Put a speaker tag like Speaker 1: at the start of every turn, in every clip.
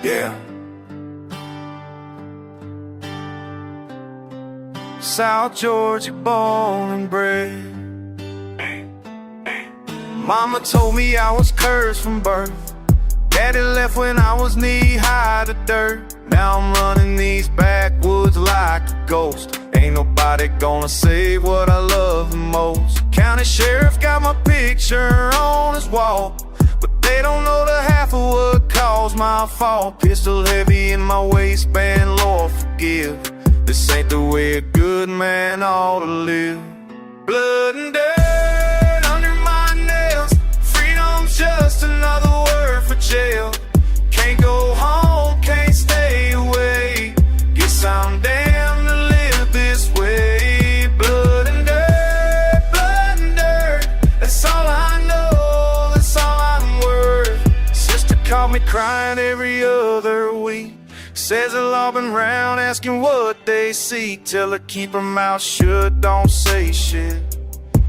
Speaker 1: Yeah. South Georgia born and bred. Mama told me I was cursed from birth. Daddy left when I was knee-high to dirt. Now I'm running these backwoods like a ghost. Ain't nobody gonna save what I love the most. County sheriff got my picture on his wall, but they don't know the half of what caused my fall. Pistol heavy in my waistband, Lord forgive. This ain't the way a good man ought to live. Blood and dirt under my nails. Freedom's just another word for jail. Can't go home, can't stay away. Guess I'm damned to live this way. Blood and dirt, that's all I know, that's all I'm worth. Sister caught me crying every other week. Says they've all been round asking what they see. Tell her keep her mouth shut, don't say shit.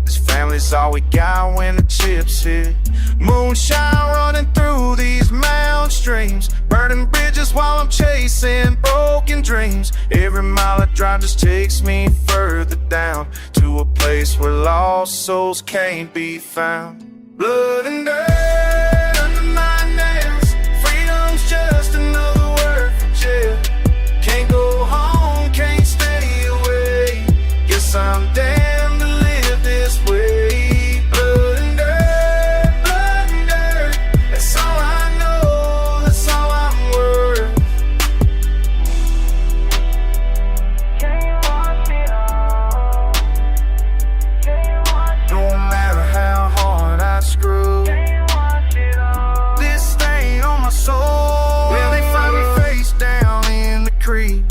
Speaker 1: This family's all we got when the chips hit. Moonshine running through these mountain streams, burning bridges while I'm chasing broken dreams. Every mile I drive just takes me further down to a place where lost souls can't be found. Blood and dirt under my nails. Freedom's just another word for jail. Can't go home, can't stay away. Guess I'm damned to live this way. Blood and dirt, that's all I know, that's all I'm worth. Can you watch it all? Can you watch it all? No matter how hard I screw, can you watch it all? This stain on my soul. Well, they find me face down in the creek.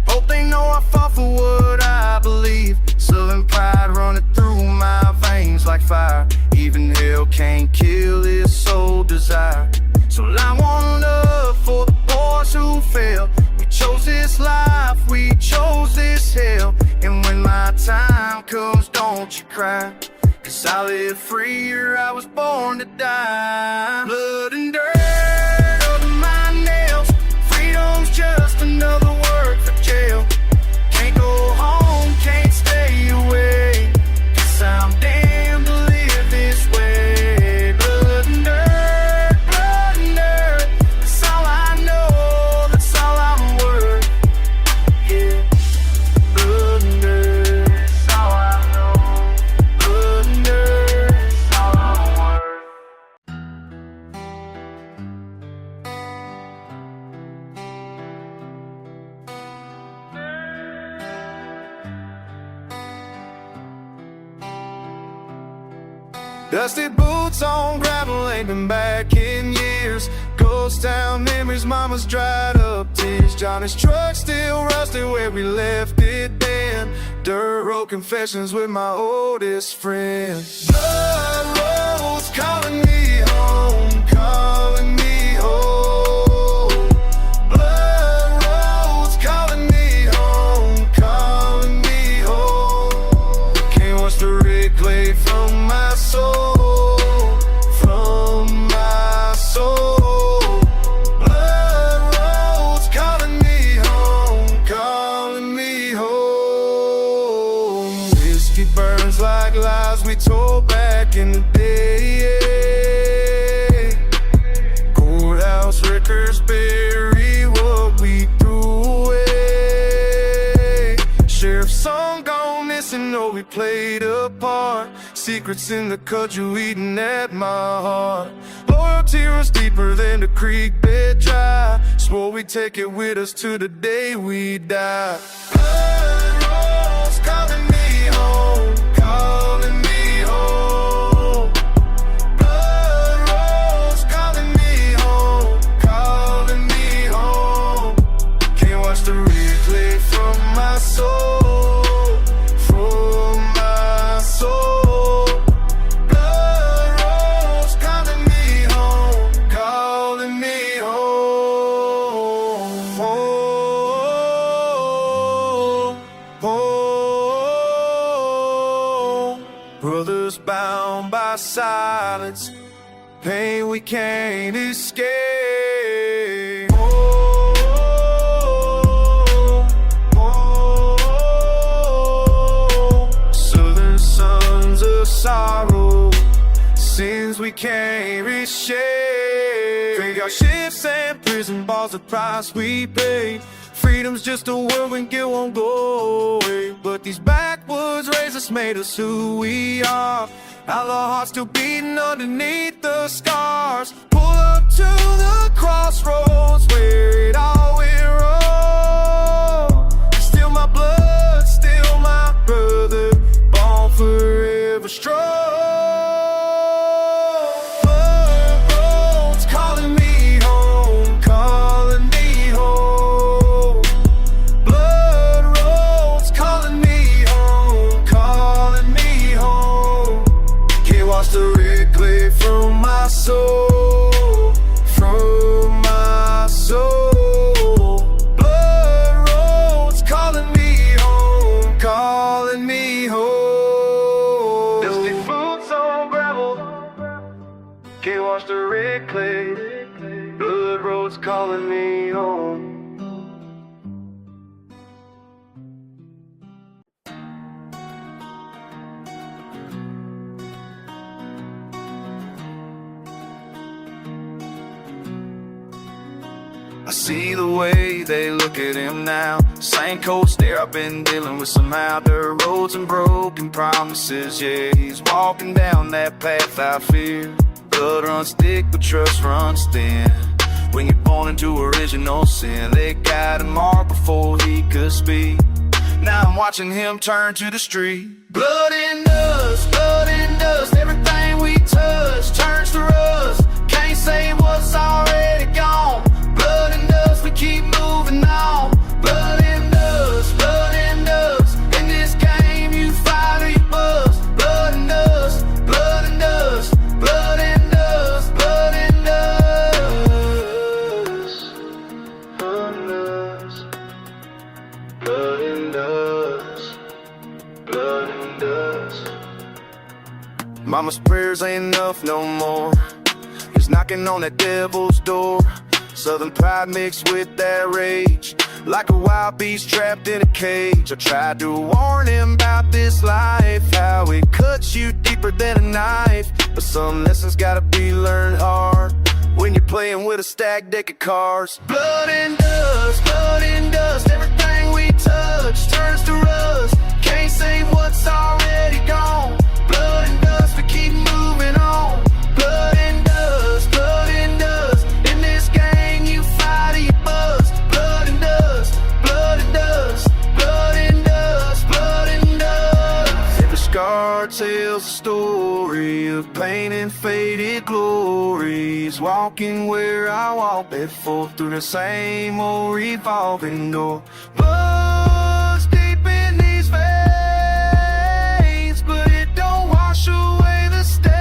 Speaker 1: Hope they know I fought for what I believe. Southern pride running through my veins like fire. Even hell can't kill this soul desire. So I want love for the boys who fell. We chose this life, we chose this hell. And when my time comes, don't you cry, 'cause I live free or I was born to die. Blood and dirt under my nails. Freedom's just another word for jail. Can't go home, can't stay away. Guess I'm damned to live this way. Blood and dirt, that's all I know, that's all I'm worth. Yeah, blood and dirt, that's all I know. Blood and dirt, that's all I'm worth. Dusty boots on gravel, ain't been back in years. Ghost town memories, mama's dried up tears. Johnny's truck still rusted where we left it then. Dirt road confessions with my oldest friend. Blood roads calling me home, calling me home. Blood roads calling me home, calling me home. Can't wash the red clay from my soul. Told back in the day, courthouse records bury what we threw away. Sheriff's son gone missing, know we played a part. Secrets in the cudgel eating at my heart. Loyalty runs deeper than the creek bed dry. Swore we'd take it with us to the day we die. Blood rolls calling me home, calling me. Blood rolls calling me home, calling me home. Can't wash the red clay from my soul, from my soul. Blood rolls calling me home, calling me home. Oh, oh. Brothers bound by silence, pain we can't escape. Oh. can't reshape. Graveyard shifts and prison bars, the price we pay. Freedom's just a word when guilt won't go away. But these backwoods razors made us who we are. Outlaw hearts still beating underneath the scars. Pull up to the crossroads where it all went wrong. Still my blood, still my brother, born forever strong. Soul, from my soul, blood roads calling me home, calling me home. Dusty boots on gravel, can't wash the red clay. Blood roads calling me home. I see the way they look at him now. Same cold stare, I've been dealing with some out dirt roads and broken promises. Yeah, he's walking down that path I fear. Blood runs thick, but trust runs thin. When you're born into original sin, they got him marked before he could speak. Now I'm watching him turn to the street. Blood and dust, everything we touch turns to rust. Can't say what's already gone. Blood and dust, we keep moving on. Blood and dust, in this game you fight or you bust. Blood and dust, blood and dust, blood and dust, blood and dust, blood and dust, blood and dust, blood and dust. Mama's prayers ain't enough no more. He's knocking on that devil's door. Southern pride mixed with that rage, like a wild beast trapped in a cage. I tried to warn him about this life, how it cuts you deeper than a knife. But some lessons gotta be learned hard when you're playing with a stacked deck of cards. Blood and dust, everything we touch turns to rust. Can't say what's already gone. Blood and dust, we keep moving on. Blood and dust, in this game you fight or you bust. Blood and dust, blood and dust, blood and dust, blood and dust. Every scar tells a story of pain and faded glories. Walking where I walked before, through the same old revolving door. Blood's deep in these veins, but it don't wash away the stain.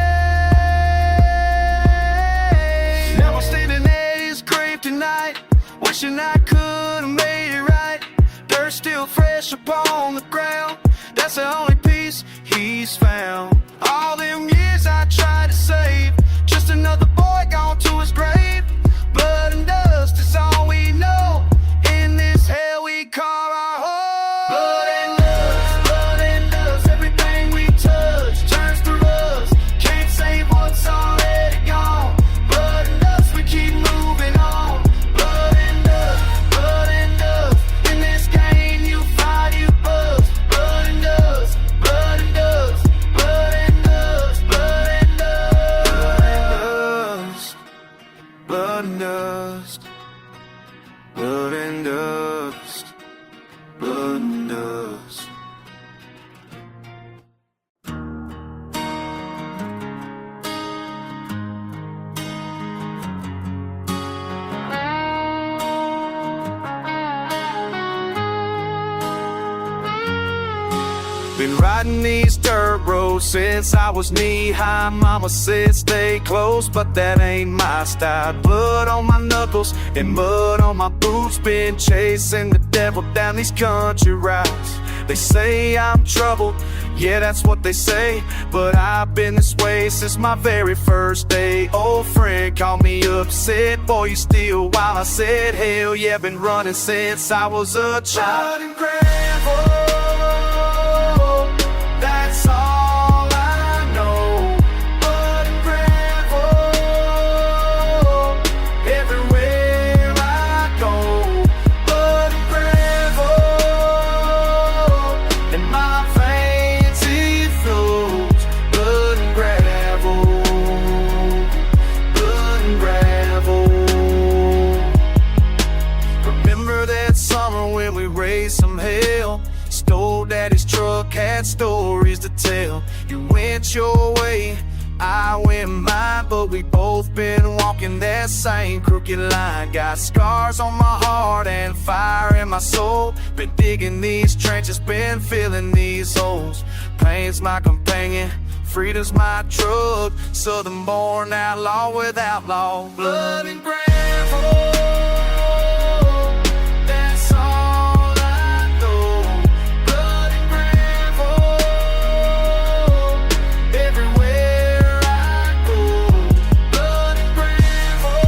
Speaker 1: Now I'm standing at his grave tonight, wishing I could've made it right. Dirt still fresh upon the ground, that's the only peace he's found. All them years I tried to save, just another boy gone to his grave. Blood and dust is all we know, in this hell we call our home. Blood and dust, everything we touch turns to rust. Can't save what's already gone. Blood and dust, we keep moving on. Blood and dust, in this game you fight, you bust. Blood and dust, blood and dust, blood and dust, blood and dust, blood and dust, blood and dust, blood and dust. Been riding these dirt roads since I was knee-high. Mama said stay close, but that ain't my style. Blood on my knuckles and mud on my boots. Been chasing the devil down these country routes. They say I'm trouble, yeah, that's what they say. But I've been this way since my very first day. Old friend called me upset, boy, you still wild. I said, hell yeah, been running since I was a child. And gravel, that's all I know. Blood and gravel. tell. You went your way, I went mine, but we both been walking that same crooked line. Got scars on my heart and fire in my soul. Been digging these trenches, been filling these holes. Pain's my companion, freedom's my drug. Southern born outlaw with outlaw blood and gravel. That's all I know. Blood and gravel. Everywhere I go. Blood and gravel.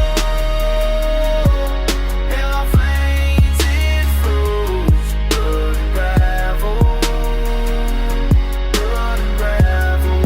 Speaker 1: And our veins it flows. Blood and gravel. Blood and gravel.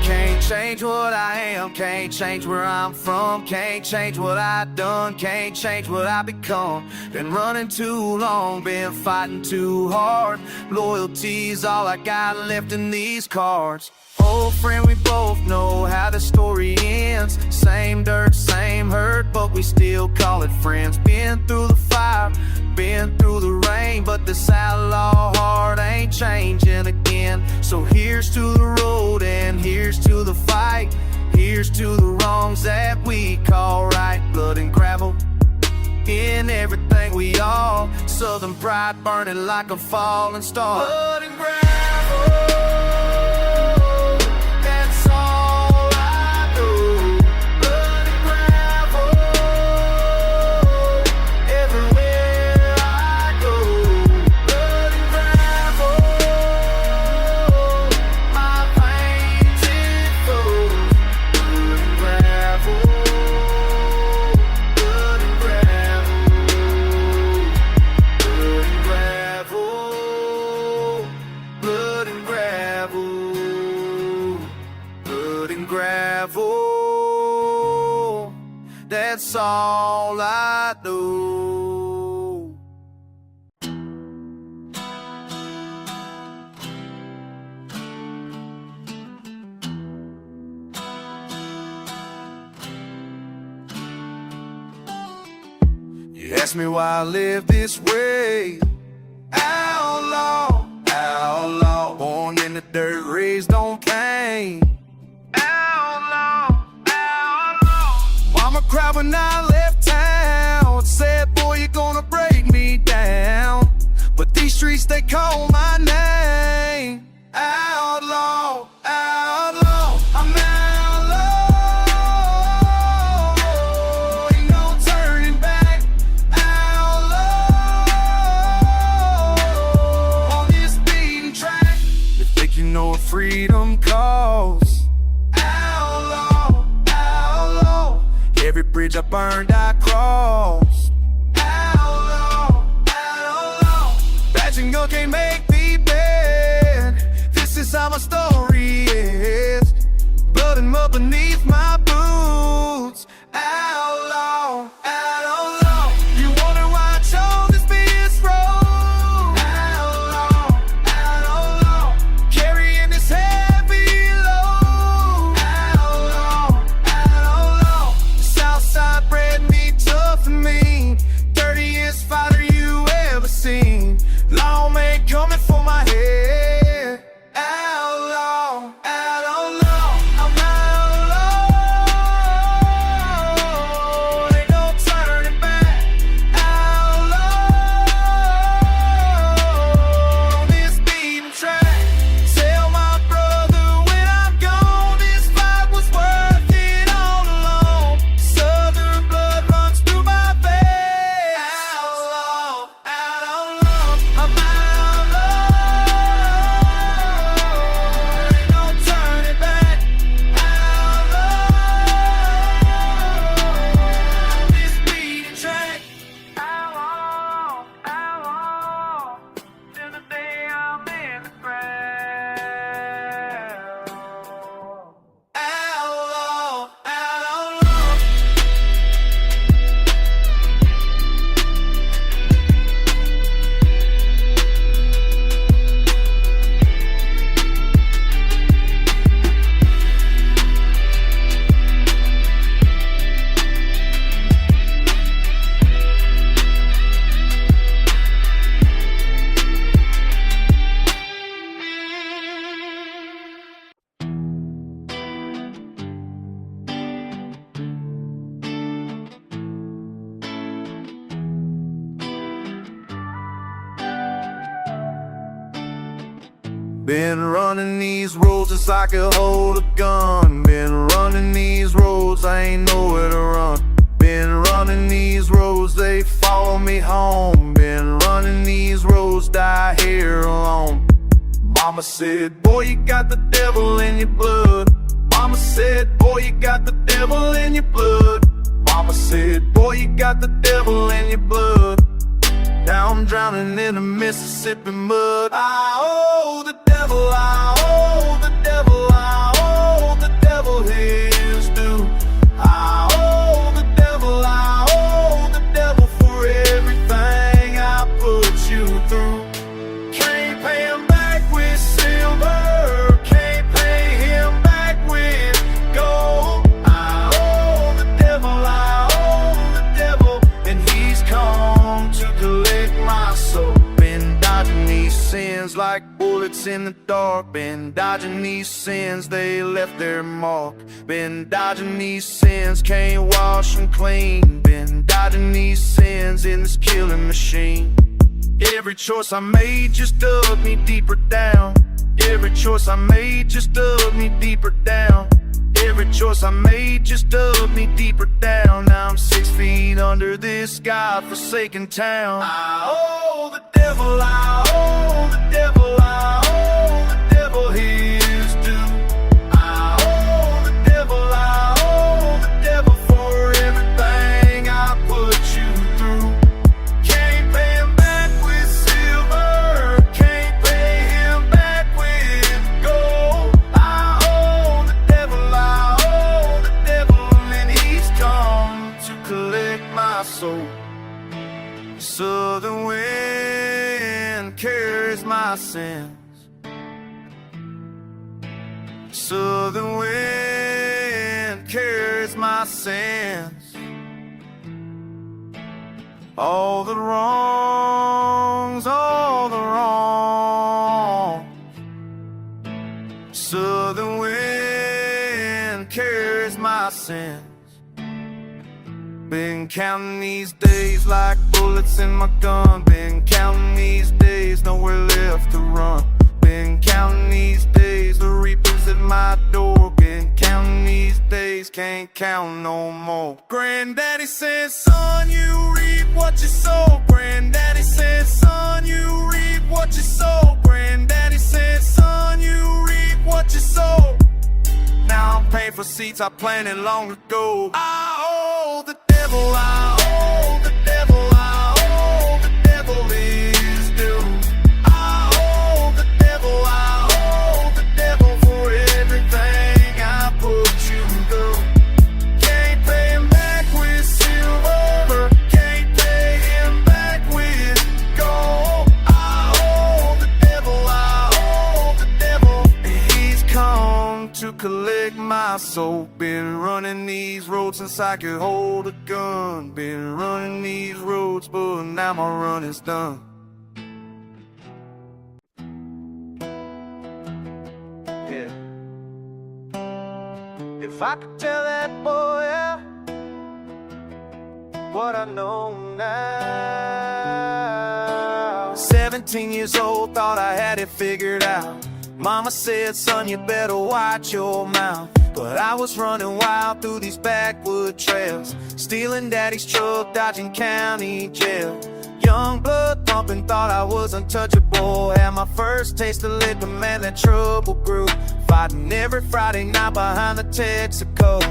Speaker 1: Can't change what I am, can't change where I'm from, can't change what I done, can't change what I become. Been running too long, been fighting too hard. Loyalty's all I got left in these cards. Old friend, we both know how the story ends. Same dirt, same hurt, but we still call it friends. Been through the fire, been through the rain, but this outlaw heart ain't changing again. So here's to the road and here's to the fight. Here's to the wrongs that we call right. Blood and gravel in everything we all. Southern pride burning like a falling star. Blood and gravel. That's all I know. Blood and gravel. Everywhere I go. Blood and gravel. My veins it flows. Blood and gravel. Blood and gravel. Blood and gravel. Blood and gravel. Blood and gravel. That's all I know. You ask me why I live this way. Outlaw, outlaw, born in the dirt, raised on pain. Outlaw, outlaw. Mama cried when I left town, said, boy, you're gonna break me down. But these streets, they call my name. Outlaw, outlaw, I'm outlaw. Ain't no turning back. Outlaw, on this beaten track. You think you know what freedom calls? Outlaw, outlaw. Every bridge I burned, I crossed. Outlaw, outlaw. Badging gun can't make me bend. This is how my story is. Blood and mud beneath my boots. Outlaw, outlaw. You wonder why I chose this BS road. Outlaw, outlaw. Carrying this heavy load. Outlaw, outlaw. Southside bred me tough and mean. Dirtiest fighter you ever seen. Law may come Been running these roads since I could hold a gun. Been running these roads, I ain't nowhere to run. Been running these roads, they follow me home. Been running these roads, die here alone. Mama said, boy, you got the devil in your blood. Mama said, boy, you got the devil in your blood. Mama said, boy, you got the devil in your blood. Now I'm drowning in the Mississippi mud. I owe the devil, I owe the devil, I owe the devil his due. I owe the devil, I owe the devil for everything I put you through. Can't pay him back with silver, can't pay him back with gold. I owe the devil, I owe the devil, and he's come to collect my soul. Been dodging these sins like bullets in the dark. Been dodging these sins, they left their mark. Been dodging these sins, can't wash them clean. Been dodging these sins in this killing machine. Every choice I made just dug me deeper down. Every choice I made just dug me deeper down. Every choice I made just dug me deeper down. Now I'm 6 feet under this God-forsaken town. I owe the devil, I owe the devil, I owe the devil his due. I owe the devil, I owe the devil for everything I put you through. Can't pay him back with silver, can't pay him back with gold. I owe the devil, I owe the devil, and he's come to collect my soul. Southern wind carries my sins. Southern wind carries my sins. All the wrongs, all the wrongs. Southern wind carries my sins. Been counting these days like bullets in my gun. Been counting these days, nowhere left to run. Been counting these days, the reapers at my door. Been counting these days, can't count no more. Granddaddy said, son, you reap what you sow. Granddaddy said, son, you reap what you sow. Granddaddy said, son, you reap what you sow. Now I'm paying for seats I planted long ago. I owe the devil, I owe the devil, I owe the devil his due. I owe the devil, I owe the devil for everything I put you through. Can't pay him back with silver, can't pay him back with gold. I owe the devil, I owe the devil, and he's come to collect my soul. Been running these roads since I could hold a gun. Been running these roads, but now my run is done. Yeah. If I could tell that boy what I know now. 17 years old, thought I had it figured out. Mama said, son, you better watch your mouth. But I was running wild through these backwood trails, stealing daddy's truck, dodging county jail. Young blood pumping, thought I was untouchable. Had my first taste of liquor, man, that trouble grew. Fighting every Friday night behind the Texaco.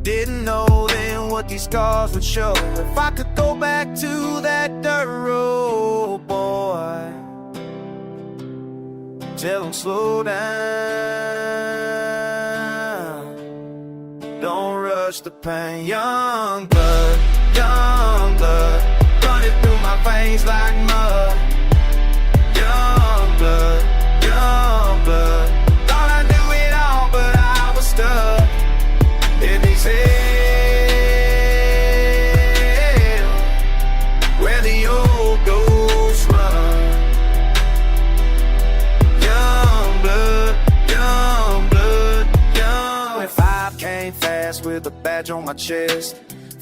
Speaker 1: Didn't know then what these scars would show. If I could go back to that dirt road, boy, tell them slow down, don't rush the pain. Young blood, running through my veins like mud. Young blood, thought I knew it all, but I was stuck in these hills where the old ghosts run. Young blood, young. 25 came fast with a badge on my chest.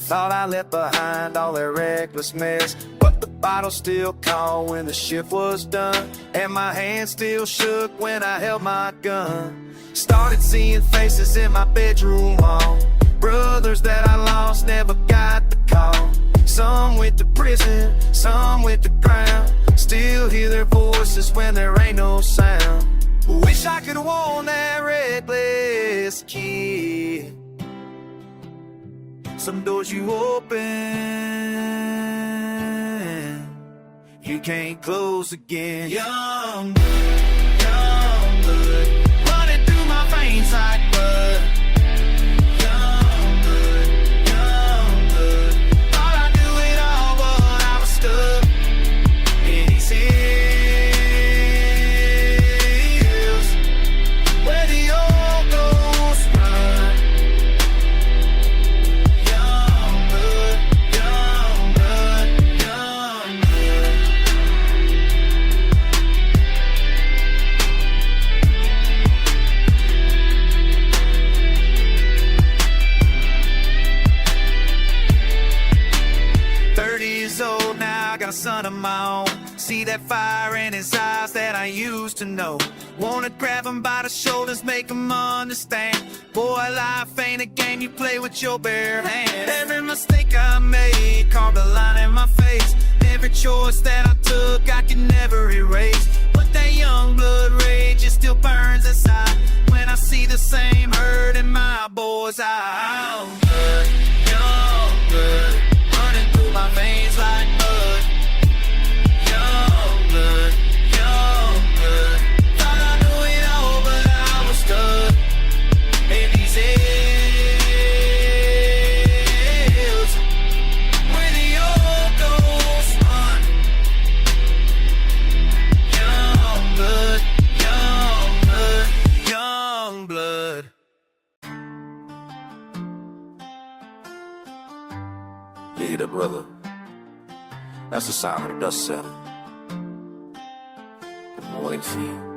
Speaker 1: Thought I left behind all that reckless mess, but the bottle still cold when the shift was done, and my hand still shook when I held my gun. Started seeing faces in my bedroom hall, brothers that I lost never got the call. Some went to prison, some went to ground. Still hear their voices when there ain't no sound. Wish I could've worn that reckless kid. Some doors you open, you can't close again. Young blood, running through my veins like blood. Young blood, thought I knew it all, but I was stuck in these hills where the old ghosts run. Young blood, young blood, young blood. 30 years old now, I got a son of my own. See that fire in his eyes that I used to know. Wanna grab him by the shoulders, make him understand. Boy, life ain't a game you play with your bare hands. Every mistake I made carved a line in my face. Every choice that I took I could never erase. But that young blood rage, it still burns inside when I see the same hurt in my boy's eyes. Young blood, running through my veins like mud. Young blood, thought I knew it all, but I was stuck in these hills where the old ghosts run. Young blood, young blood.
Speaker 2: You hear that, brother? That's the sound of the dust settling. I'm waiting for you.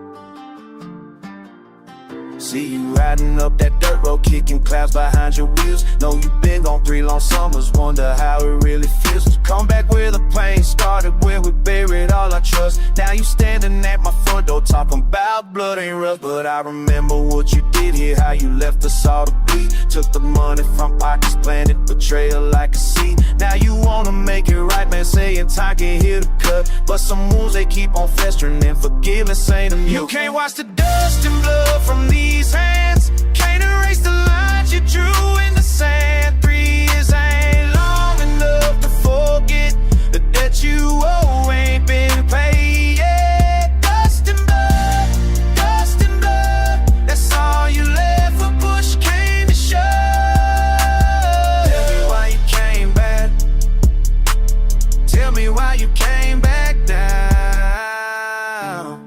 Speaker 1: See you riding up that dirt road, kicking clouds behind your wheels. Know you've been gone 3 long summers, wonder how it really feels to come back where the pain started, where we buried all our trust. Now you standing at my front door talking about blood ain't rough. But I remember what you did here, how you left us all to bleed. Took the money from pockets, planted betrayal like a seed. Now you wanna make it right, man, saying time can heal the cut. But some wounds, they keep on festering, and forgiveness ain't enough. You can't wash the dust and blood from these hands. Can't erase the lines you drew in the sand. 3 years ain't long enough to forget the debt you owe ain't been paid yet. Dust and blood, that's all you left when push came to shove. Tell me why you came back. Tell me why you came back now.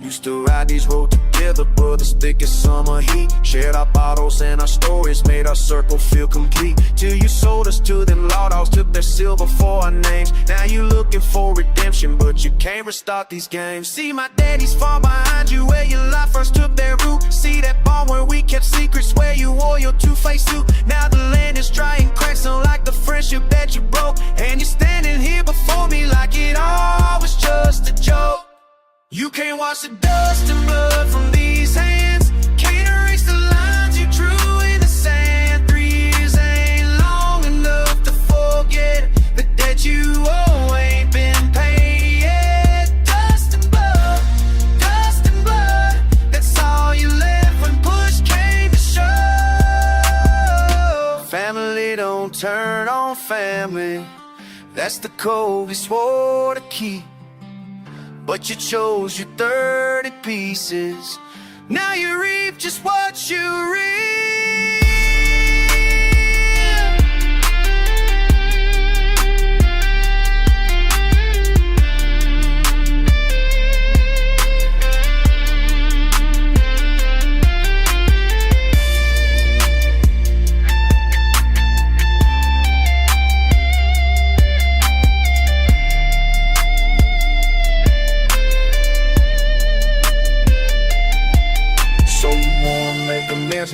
Speaker 1: Used to ride these roads together, brothers thick as summer heat. Shared our bottles and our stories, made our circle feel complete. Till you sold us to them law dogs, took their silver for our names. Now you looking for redemption, but you can't restart these games. See my daddy's farm behind you, where your life first took their root. See that barn where we kept secrets, where you wore your two-faced suit. Now the land is dry and cracks, unlike the friendship that you broke. And you're standing here before me like it all was just a joke. You can't wash the dust and blood from these hands. Can't erase the lines you drew in the sand. 3 years ain't long enough to forget the debt you owe ain't been paid yet. Dust and blood, that's all you left when push came to shove. Family don't turn on family, that's the code we swore to keep. But you chose your 30 pieces. Now you reap just what you reap.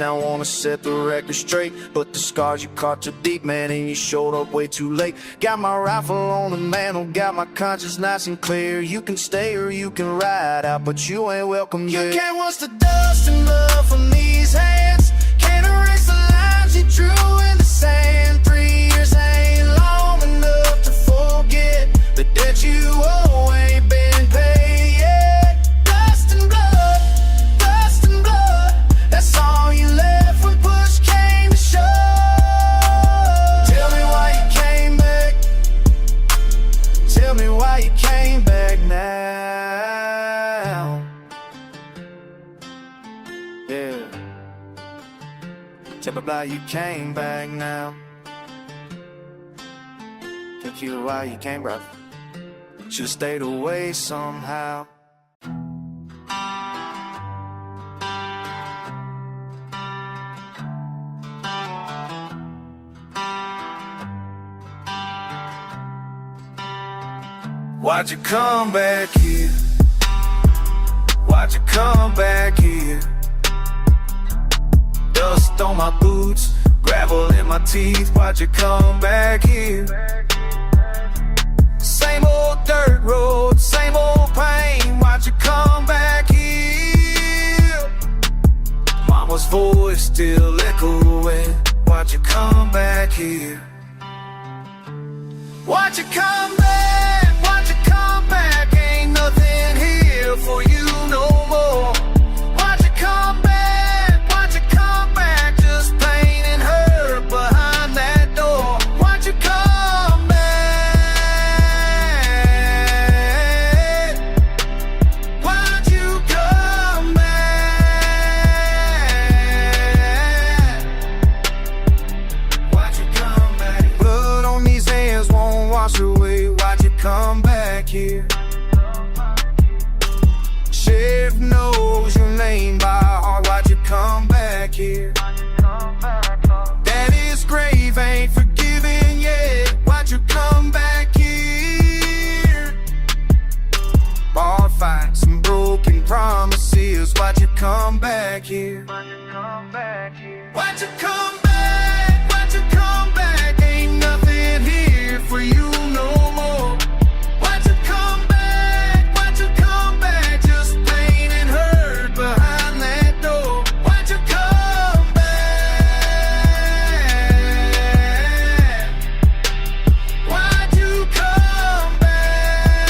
Speaker 1: now wanna set the record straight. But the scars you caught too deep, man, and you showed up way too late. Got my rifle on the mantle, got my conscience nice and clear. You can stay or you can ride out, but you ain't welcome yet. You can't wash the dust and blood from these hands. Can't erase the lines you drew in the sand. 3 years ain't long enough to forget the debt you owe ain't been paid yet. Dust and blood, that's all you left when push came to shove. Tell me why you came back. Tell me why you came back now. Yeah. Tell me why you came back now. Tell you why you came back. Should've stayed away somehow. Why'd you come back here? Why'd you come back here? Dust on my boots, gravel in my teeth. Why'd you come back here? Same old dirt road, same old pain. Why'd you come back here? Mama's voice still echoing. Why'd you come back here? Why'd you come back? Why'd you come back? Ain't nothing here for you no more. Why'd you come back? Why'd you come back? Just pain and hurt behind that door. Why'd you come back? Why'd you come back? Why'd you come back? Blood on these hands won't wash away. Why'd you come back here? Sheriff knows your name by heart. Why'd you come back here? Daddy's grave ain't forgiven yet. Why'd you come back here? Bar fights and broken promises. Why'd you come back here? Why'd you come back? Why'd you come back? Ain't nothing here for you no more. Why'd you come back? Why'd you come back? Just pain and hurt behind that door. Why'd you come back? Why'd you come back?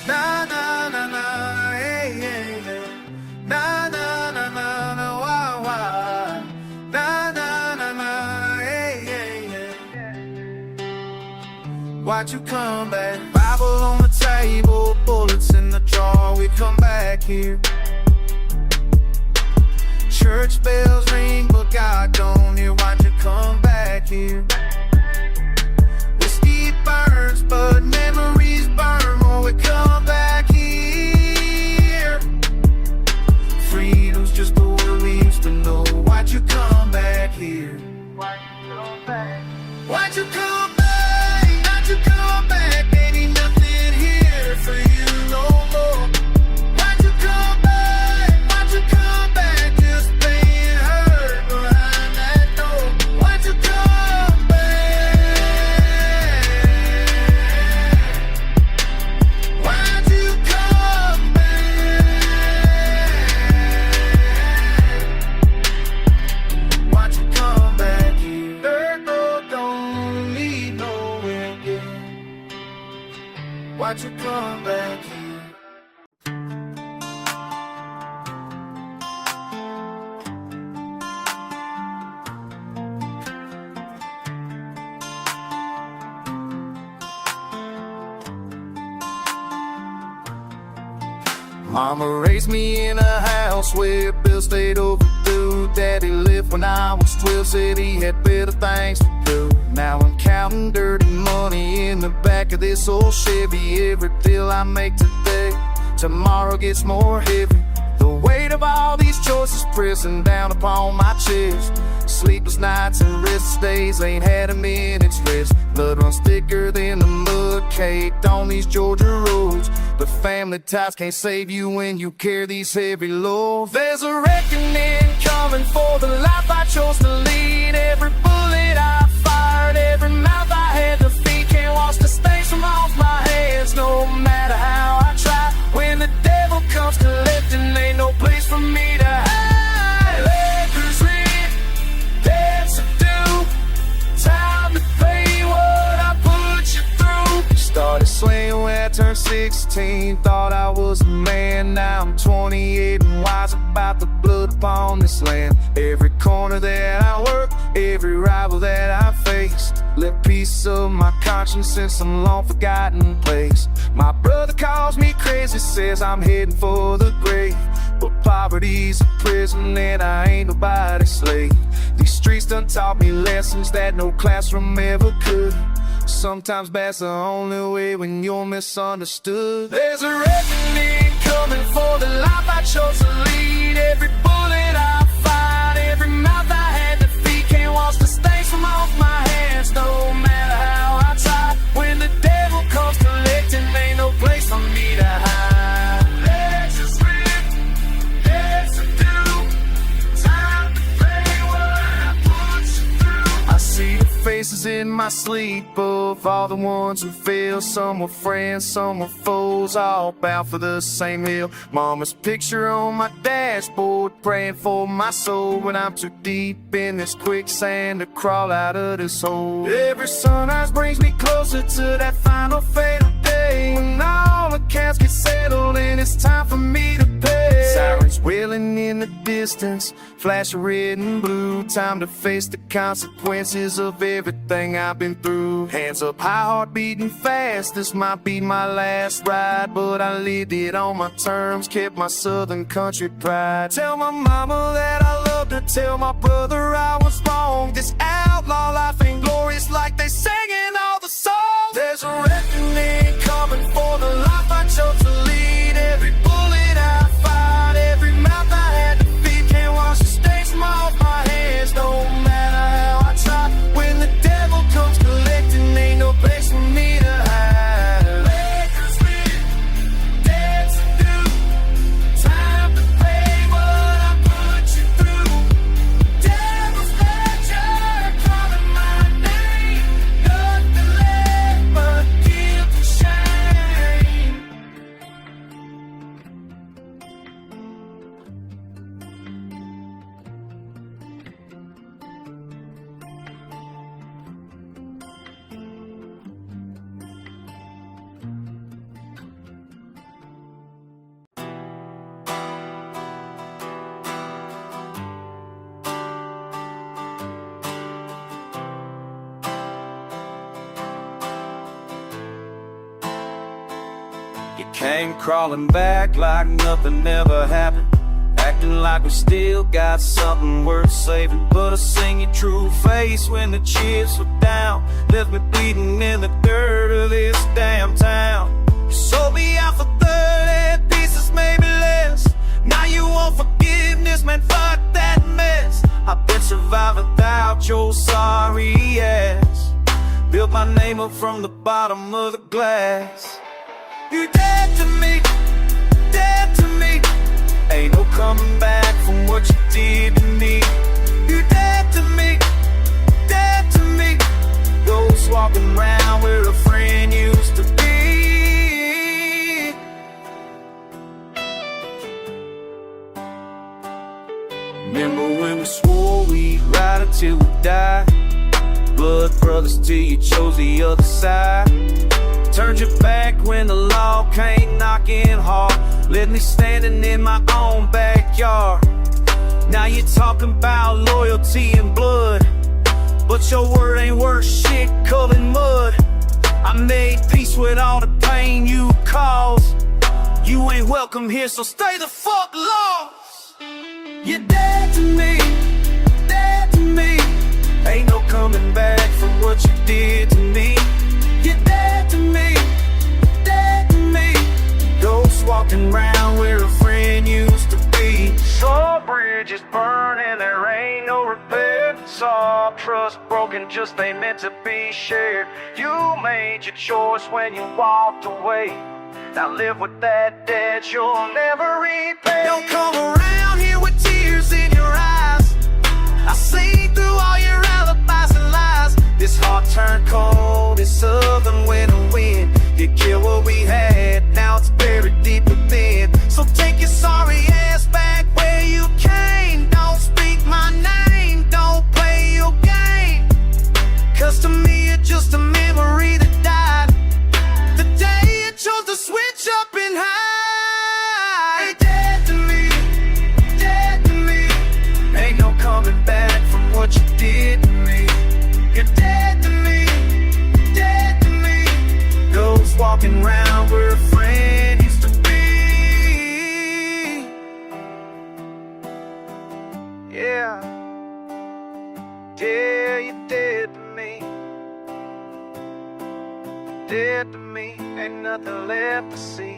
Speaker 1: Na na na na, hey hey hey. Na na na na na, why why? Na na na na, hey hey hey. Why'd you come back? Bible on the table, bullets in the jar. We come back here. Church bells ring, but God don't hear. Why'd you come back here? Whiskey burns, but memories burn when we come back here. Freedom's just the word we used to know. Why'd you come back here? Why'd you come back? Why'd you come back? Why'd you come back? Ain't nothing here for you no more. Why'd you come back? Why'd you come back? Just pain and hurt behind that door. Why'd you come back? Why'd you come back? Why'd you come back here? Dirt road don't lead nowhere again. Why'd you come back here? Mama raised me in a house where bills stayed overdue. Daddy left when I was 12, said he had better things to do. Now I'm counting dirty money in the back of this old Chevy. Every deal I make today, tomorrow gets more heavy. The weight of all these choices pressing down upon my chest. Sleepless nights and restless days, ain't had a minute's rest. Blood runs thicker than the mud caked on these Georgia roads. But family ties can't save you when you carry these heavy loads. There's a reckoning coming for the life I chose to lead. Every bullet I fired, every mouth I had to feed, can't wash the stains from off my hands, no matter how I try. When the devil comes collecting, ain't no place for me to hide. Letters written, debts to do, time to pay what I put you through. Started slaying when I turned 16, thought I was a man. Now I'm 28 and wise about the blood upon this land. Every corner that I work, every rival that I faced, left piece of my conscience in some long forgotten place. My brother calls me crazy, says I'm heading for the grave, but poverty's a prison and I ain't nobody's slave. These streets done taught me lessons that no classroom ever could. Sometimes that's the only way when you're misunderstood. There's a reckoning coming for the life I chose to lead. Every bullet I fired, every mouth I had to feed, can't wash the stains from off my hands, no matter how I try. When the devil comes collecting, ain't no place for me to hide. Let's just live, let's do, time to pay what I put you through. I see the faces in my sleep of all the ones who failed. Some were friends, some were foes, all bound for the same hill. Mama's picture on my dashboard, praying for my soul when I'm too deep in this quicksand to crawl out of this hole. Every sunrise brings me closer to that final fatal day, when all accounts get settled and it's time for me to pay. Sirens wailing in the distance, flash of red and blue, time to face the consequences of everything I've been through. Hands up high, heart beating fast, this might be my last ride, but I lived it on my terms, kept my southern country pride. Tell my mama that I loved her, tell my brother I was wrong. This outlaw life ain't glorious like they sang in all the songs. There's a reckoning coming for the life I chose to lead. Every bullet I fired, every mouth I had to feed, can't wash the stains from off my hands, no matter how I try. When the devil comes collecting, ain't no place for me to hide. Lakers win, debts to do, time to pay what I put you through. Devil's ledger calling my name, nothing left but guilt and shame. You came crawling back like nothing ever happened, acting like we still got something worth saving. But I seen your true face when the chips were down, left me bleeding in the dirt of this damn town. You sold me out for 30 pieces, maybe less. Now you want forgiveness, man, fuck that mess. I've been surviving without your sorry ass, built my name up from the bottom of the glass. You dead to me, dead to me. Ain't no coming back from what you did to me. You dead to me, dead to me. Ghosts walking around where a friend used to be. Remember when we swore we'd ride until we died? Blood brothers till you chose the other side. Turned your back when the law came knocking hard, left me standing in my own backyard. Now you're talking about loyalty and blood, but your word ain't worth shit covered in mud. I made peace with all the pain you caused. You ain't welcome here, so stay the fuck lost. You're dead to me, dead to me. Ain't no coming back from what you did to me. You're dead to me, dead to me. Ghosts walking around where a friend used to be. Saw bridges burning, there ain't no repair. Saw trust broken, just ain't meant to be shared. You made your choice when you walked away. Now live with that debt you'll never repay. Don't come around here with tears in your eyes. I see through all your alibis and lies. This heart turned cold, it's southern winter wind. You killed what we had, now it's buried deep within. So take your sorry ass back where you came. Don't speak my name, don't play your game. Cause to me you're just a memory that died the day you chose to switch up and hide. Dead to me, dead to me. Ain't no coming back from what you did to me. You're dead to me, dead to me. Ghosts walking around where a friend used to be. Yeah, yeah, you're dead to me. Dead to me, ain't nothing left to see.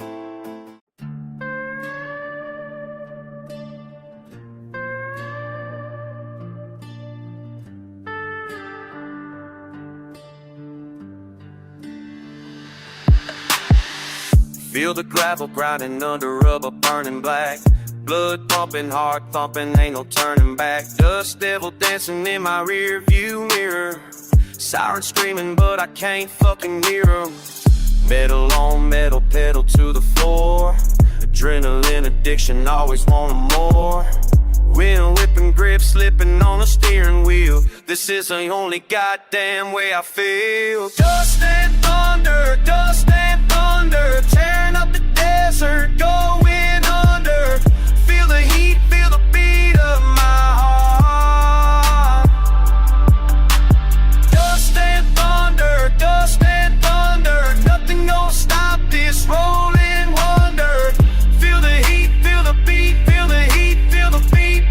Speaker 2: Feel the gravel grinding under rubber, burning black. Blood pumping, heart thumping, ain't no turning back. Dust devil dancing in my rear view mirror. Sirens screaming, but I can't fucking hear 'em. Metal on metal, pedal to the floor. Adrenaline addiction, always wanting more. Wind whipping, grip slipping on the steering wheel. This is the only goddamn way I feel. Dust and thunder, tearing up the desert, going under. Feel the heat, feel the beat of my heart. Dust and thunder, nothing gonna stop this rolling wonder. Feel the heat, feel the beat, feel the heat, feel the beat.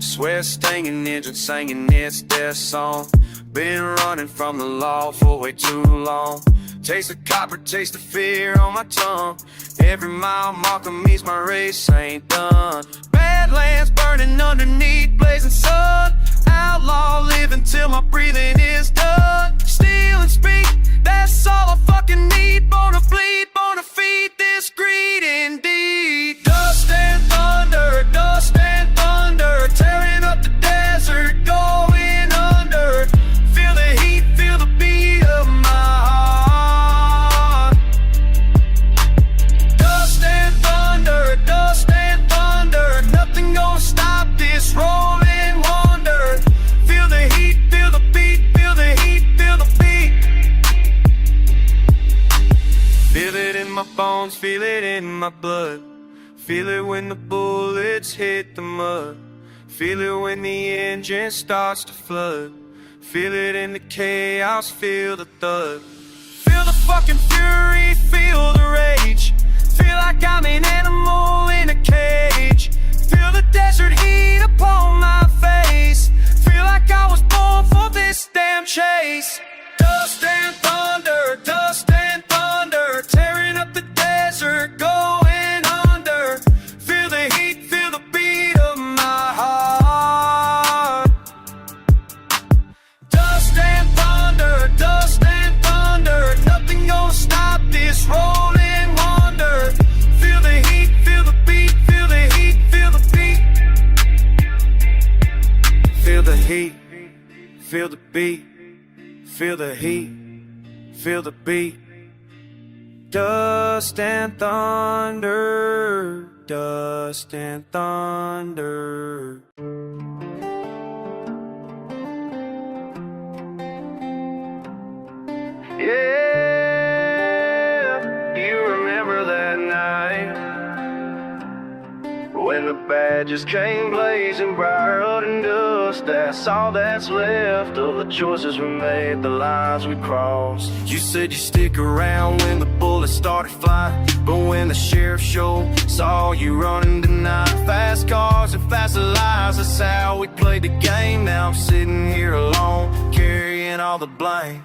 Speaker 2: Sweat stinging engine singing it's their song. Been running from the law for way too long. Taste the copper, taste the fear on my tongue. Every mile marker means my race ain't done. Badlands burning underneath blazing sun. Outlaw living till my breathing is done. Steal and speak, that's all I fucking need. Born to bleed, born to feed this greed indeed. Dust and thunder, tearing up the desert, going under. Feel the heat, feel the beat of my heart. Dust and thunder, nothing gonna stop this rolling wonder. Feel the heat, feel the beat, feel the heat, feel the beat. Feel it in my bones, feel it in my blood. Feel it when the bullets hit the mud. Feel it when the engine starts to flood. Feel it in the chaos, feel the thud. Feel the fucking fury, feel the rage. Feel like I'm an animal in a cage. Feel the desert heat upon my face. Feel like I was born for this damn chase. Dust and thunder, tearing up the desert, going under. Feel the heat, feel the beat of my heart. Dust and thunder, nothing gonna stop this rolling wonder. Feel the heat, feel the beat, feel the heat, feel the beat. Feel the heat, feel the beat, feel the heat, feel the beat. Dust and thunder, dust and thunder.
Speaker 1: Yeah, you remember that night when the badges came blazing bright and dust. That's all that's left of the choices we made, the lines we crossed.
Speaker 2: You said you'd stick around when the bullets started flying, but when the sheriff showed, saw you running tonight. Fast cars and faster lives, that's how we played the game. Now I'm sitting here alone, carrying all the blame.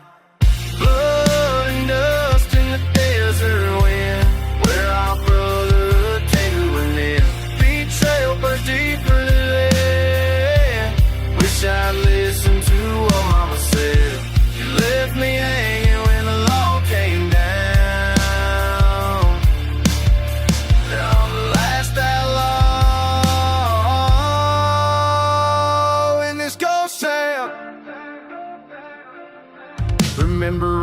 Speaker 1: Blood and dust in the desert wind, where our brotherhood came to an end. Betrayal burns deeper than lead. Wish I'd listened to what mama said. You left me hanging when the law came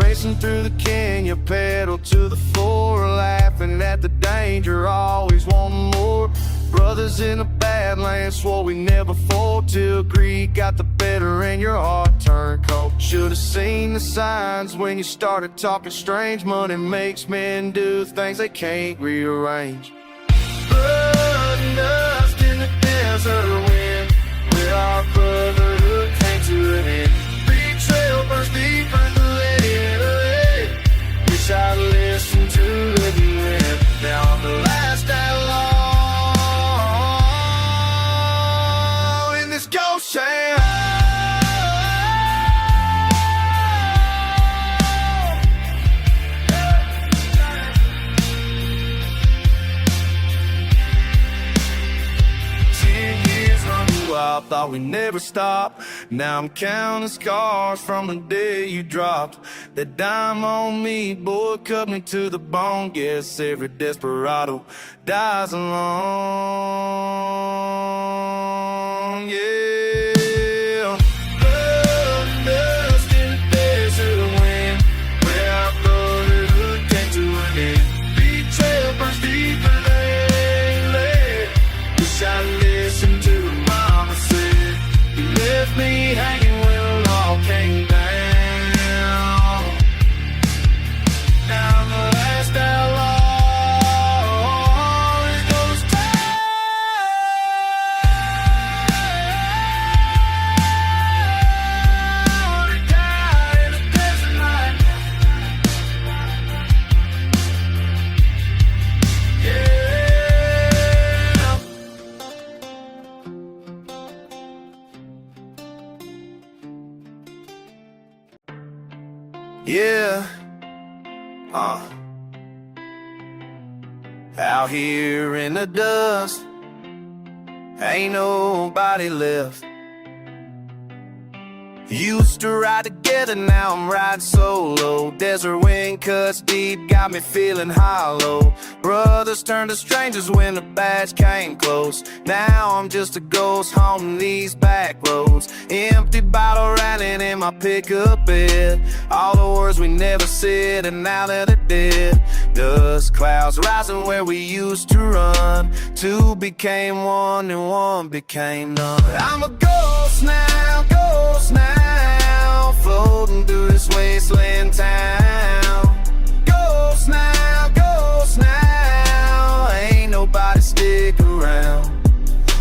Speaker 2: Racing through the canyon, pedal to the floor, laughing at the danger, always wanting more. Brothers in the badlands swore we never fold, till greed got the better and your heart turned cold. Should've seen the signs when you started talking strange. Money makes men do things they can't rearrange. Blood and dust in the desert wind, where our brotherhood came to an end. Betrayal burns deeper than lead. Wish I'd listened to the end. Now I'm the last outlaw in this ghost town. I thought we'd never stop. Now I'm counting scars from the day you dropped that dime on me, boy, cut me to the bone. Guess every desperado dies alone. Yeah, blood and dust in the desert wind, where our brotherhood came to an end. Betrayal burns deeper than lead. Wish I listened to me hanging when it all came down. Now I'm the last outlaw in those towns. He died in a desert night. Yeah. Yeah, out here in the dust, ain't nobody left. Used to ride together, now I'm riding solo. Desert wind cuts deep, got me feeling hollow. Brothers turned to strangers when the badge came close. Now I'm just a ghost haunting these back roads. Empty bottle rattling in my pickup bed. All the words we never said, and now that they're dead. Dust clouds rising where we used to run. Two became one and one became none. I'm a ghost now, floating through this wasteland town. Ghost now, ain't nobody stick around.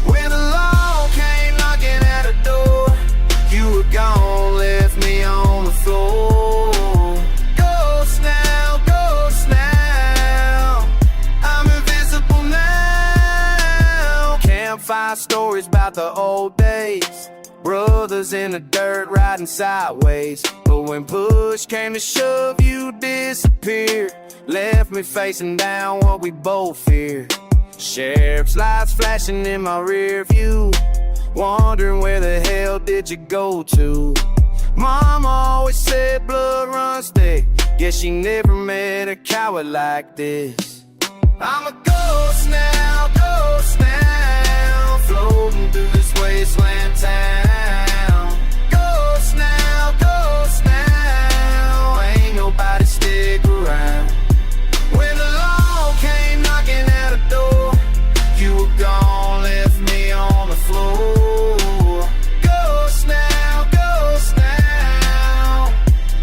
Speaker 2: When the law came knocking at the door, you were gone, left me on the floor. Ghost now, I'm invisible now. Campfire stories about the old days. Brothers in the dirt riding sideways. But when push came to shove, you disappeared. Left me facing down what we both feared. Sheriff's lights flashing in my rear view, wondering where the hell did you go to. Mama always said blood runs thick. Guess she never met a coward like this. I'm a ghost now, floating through this wasteland town. Ghost now, ain't nobody stick around. When the law came knocking at the door, you were gone, left me on the floor. Ghost now,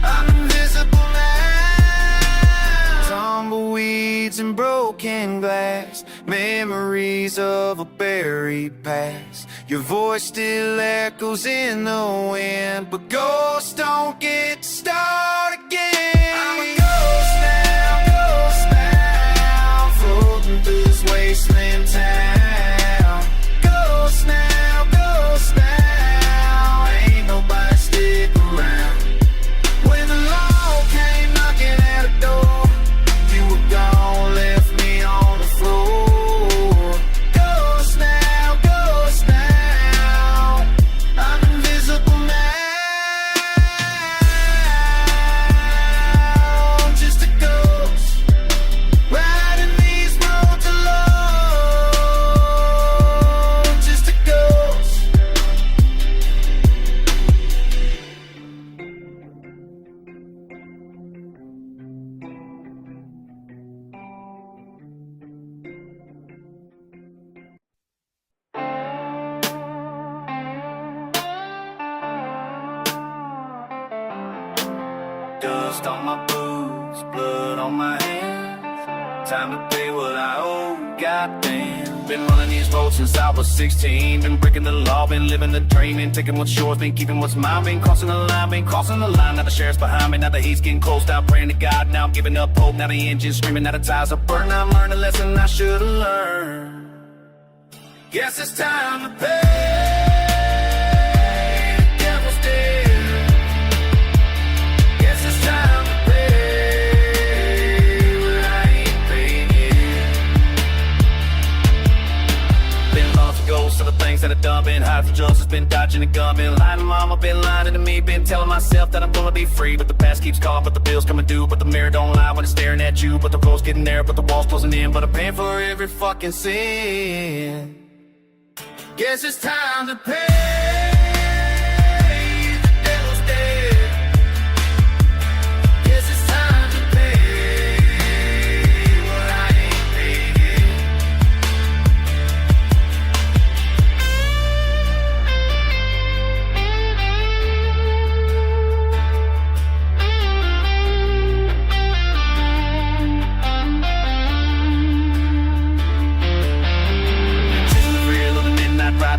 Speaker 2: I'm invisible now. Tumbleweeds and broken glass, memories of a buried past. Your voice still echoes in the wind, but ghosts don't get to start again. I'm a ghost now, floating through this wasteland town. Ghost now, ain't nobody stick around. When the law came knocking at the door, you were gone, left me on the floor. Ghost now, I'm invisible now. dust on my boots, blood on my hands. Time to pay what I owe, goddamn. Been running these roads since I was 16. Been breaking the law, been living the dream. Been taking what's yours, been keeping what's mine. Been crossing the line, been crossing the line. Now the sheriff's behind me, now the heat's getting close. Now praying to God, now I'm giving up hope. Now the engine's screaming, now the tires are burning. I'm learning a lesson I should've learned. Guess it's time to pay. Some of the things that I've done, been hiding from justice, been dodging the gun, been lying to mama, been lying to me, been telling myself that I'm gonna be free, but the past keeps calling, but the bills coming due, but the mirror don't lie when it's staring at you, but the road's getting there, but the wall's closing in, but I'm paying for every fucking sin. Guess it's time to pay. The devil's dead. Guess it's time to pay what I ain't paid yet.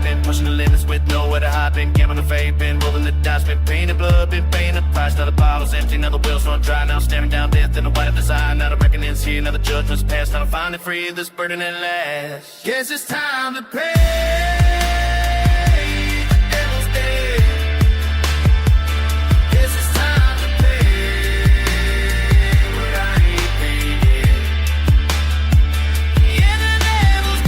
Speaker 2: Been pushing the limits with nowhere to hide. Been gambling the fade, been rolling the dice. Been paying the blood, been paying the price. Now the bottle's empty, now the wheels run dry. Now I'm staring down death in the white of desire. Now the reckoning's here, now the judgment's passed. Now I'm finally free of this burden at last. Guess it's time to pay. The devil's dead. Guess it's time to pay what I ain't paid yet. Yeah, the devil's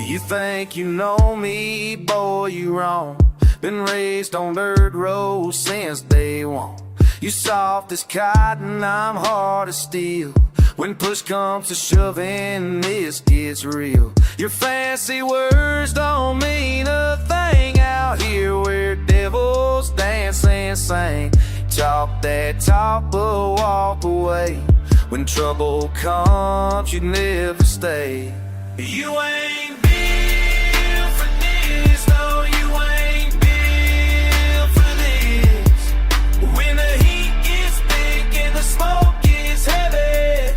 Speaker 2: You think you know me, boy, you wrong. Been raised on dirt roads since day one. You soft as cotton, I'm hard as steel. When push comes to shoving, this gets real. Your fancy words don't mean a thing out here where devils dance and sing. Talk that talk, but walk away. When trouble comes, you never stay. You ain't smoke is heavy.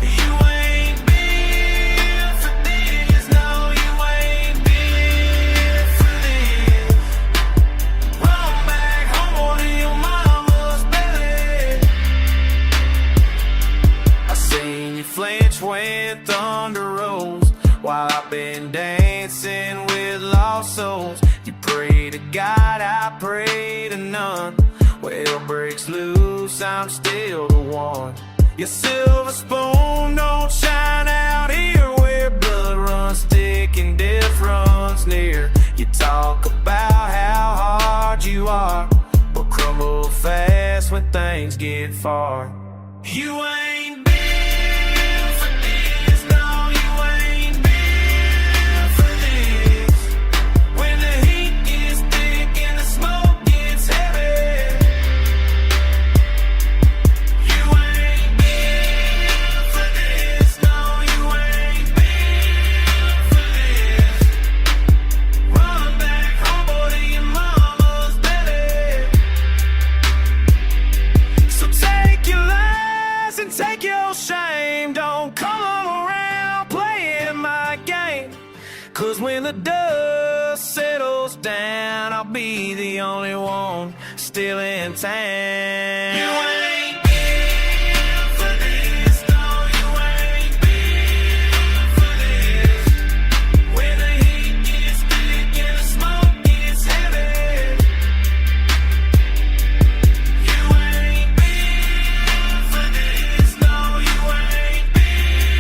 Speaker 2: You ain't built for this. No, you ain't built for this. Run back home to your mama's belly. I seen you flinch when thunder rolls, while I've been dancing with lost souls. You pray to God, I pray to none. When hell breaks loose, I'm still the one. Your silver spoon don't shine out here where blood runs thick and death runs near. You talk about how hard you are, but crumble fast when things get far. You ain't built for this, no, you ain't built for this. When the heat gets thick and the smoke gets heavy, take your shame, don't come around playing my game. Cause when the dust settles down, I'll be the only one still in town. You ain't built for this, no, you ain't built for this. When the heat gets thick and the smoke gets heavy, you ain't built for this, no, you ain't built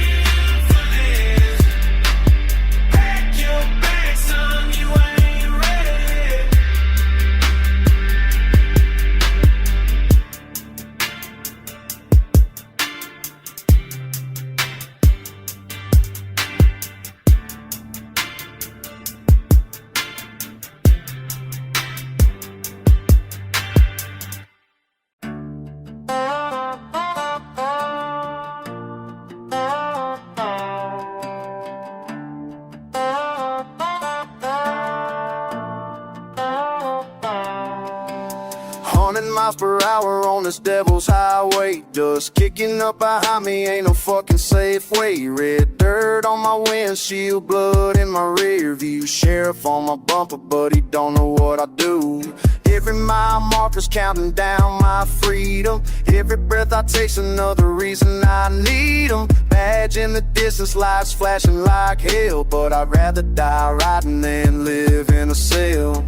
Speaker 2: 100 miles per hour on this devil's highway. Dust kicking up behind me, ain't no fucking safe way. Red dirt on my windshield, blood in my rear view. Sheriff on my bumper, but he don't know what I do. Every mile marker's counting down my freedom. Every breath I take's another reason I need 'em. Badge in the distance, lights flashing like hell, but I'd rather die riding than live in a cell.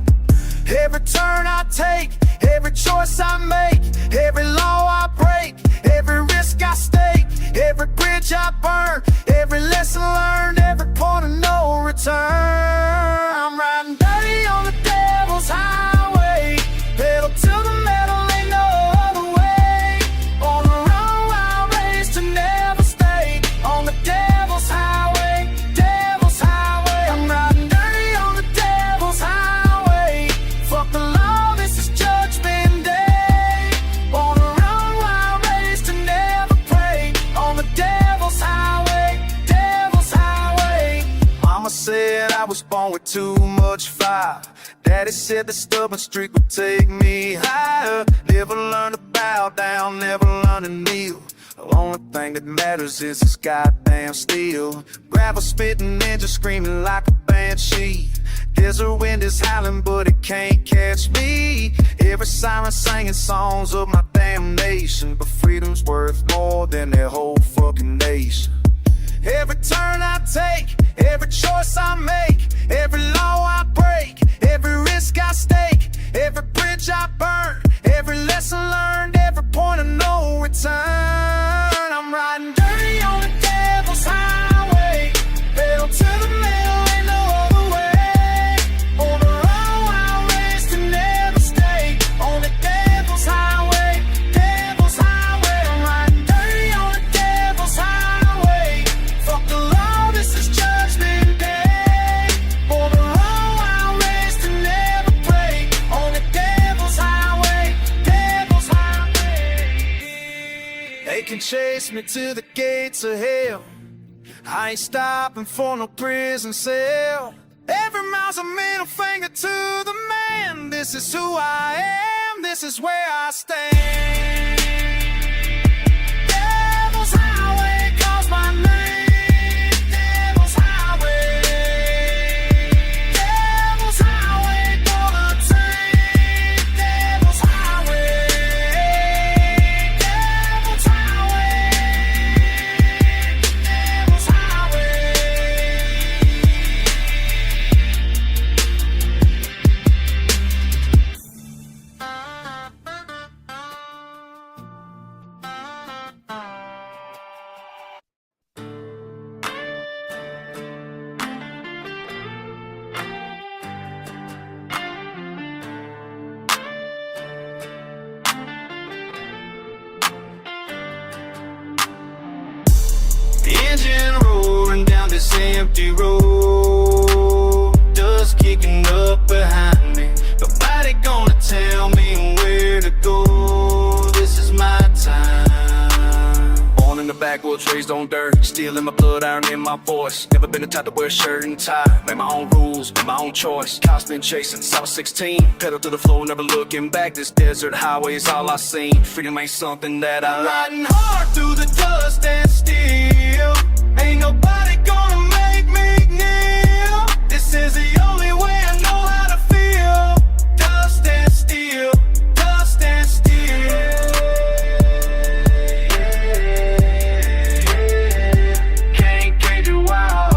Speaker 2: Every turn I take, every choice I make, every law I break, every risk I stake, every bridge I burn, every lesson learned, every point of no return. I'm riding dirty on the devil's highway, pedal to the metal, ain't no other way. On the run, wild race to never stay, on the devil's highway, devil's highway. I'm riding dirty on the devil's highway. Fuck the law, this is judgment day. On a run, wild race to never pray, on the devil's highway, devil's highway. Mama said I was born with too much fire. Daddy said the stubborn streak would take me higher. Never learned to bow down, never learned to kneel. The only thing that matters is this goddamn steel. Gravel spitting, ninja screaming like a banshee. Desert wind is howling, but it can't catch me. Every siren singing songs of my damnation, but freedom's worth more than their whole fucking nation. Every turn I take, every choice I make, every law I break, every risk I stake, every bridge I burn, every lesson learned, every point of no return. I'm riding dirty on the devil's highway, pedal to the metal, ain't no other way. On the run, wild race to never stay, on the devil's highway, devil's highway. I'm riding dirty on the devil's highway. Fuck the law, this is judgment day. On the run, wild race to never pray, on the devil's highway, devil's highway. They can chase me to the gates of hell, I ain't stopping for no prison cell. Every mile's a middle finger to the man. This is who I am, this is where I stand. Devil's highway calls my name. Devil's highway. Devil's highway gonna take. Devil's highway. Devil's highway. Devil's highway. The engine roaring down this empty road, dust kicking up behind me. Nobody gonna tell me where to go. This is my time. Born in the backwoods, raised on dirt, steel in my blood, iron in my voice. Never been the type to wear a shirt and tie. Make my own rules, make my own choice. Constant chasing since I was 16. Pedal to the floor, never looking back. This desert highway is all I seen. Freedom ain't something that I like. Riding hard through the dust and steel. Ain't nobody gonna make me kneel. This is the only way I know how to feel. Dust and steel, dust and steel. Can't cage you out.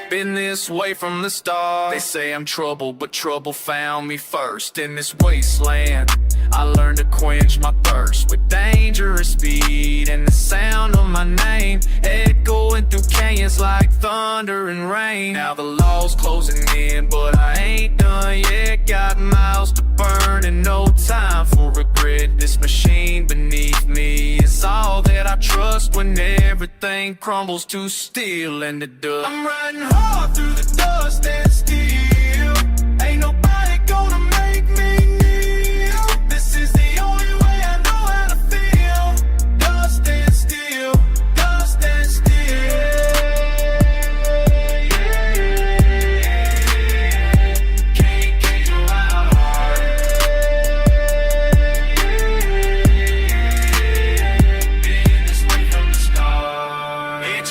Speaker 2: Been this way from the start. They say I'm trouble, but trouble found me first. In this wasteland, I learned to quench my thirst with dangerous speed and the sound of my name echoing through canyons like thunder and rain. Now the law's closing in, but I ain't done yet. Got miles to burn and no time for regret. This machine beneath me is all that I trust when everything crumbles to steel and the dust. I'm riding hard through the dust and steel. Ain't nobody gonna make me kneel. This is the only way I know how to feel. Dust and steel, dust and steel.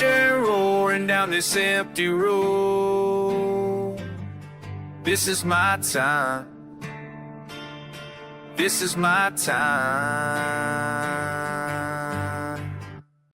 Speaker 2: future roaring down this empty road. This is my time. This is my time.